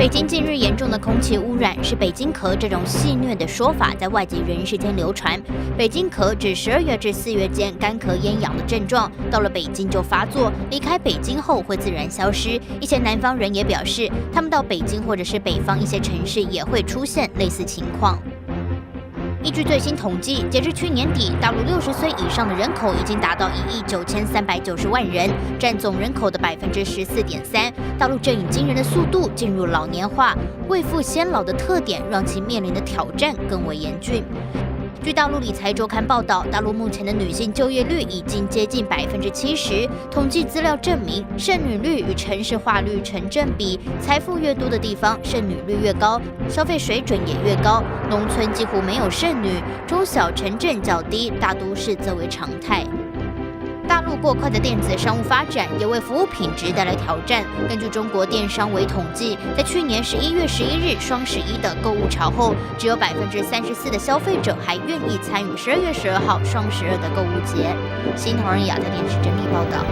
北京近日严重的空气污染是北京咳这种戏谑的说法在外籍人士间流传。北京咳指12月至4月间干咳咽痒的症状，到了北京就发作，离开北京后会自然消失。一些南方人也表示，他们到北京或者是北方一些城市也会出现类似情况。依据最新统计，截至去年底，大陆60岁以上的人口已经达到1亿9390万人，占总人口的14.3%。大陆正以惊人的速度进入老年化，未富先老的特点让其面临的挑战更为严峻。据大陆理财周刊报道，大陆目前的女性就业率已经接近70%。统计资料证明，剩女率与城市化率成正比，财富越多的地方，剩女率越高，消费水准也越高。农村几乎没有剩女，中小城镇较低，大都市则为常态。大陆过快的电子商务发展也为服务品质带来挑战。根据中国电商委统计，在去年11月11日双11的购物潮后，只有34%的消费者还愿意参与12月12号双12的购物节。新唐人亚太电视整理报道。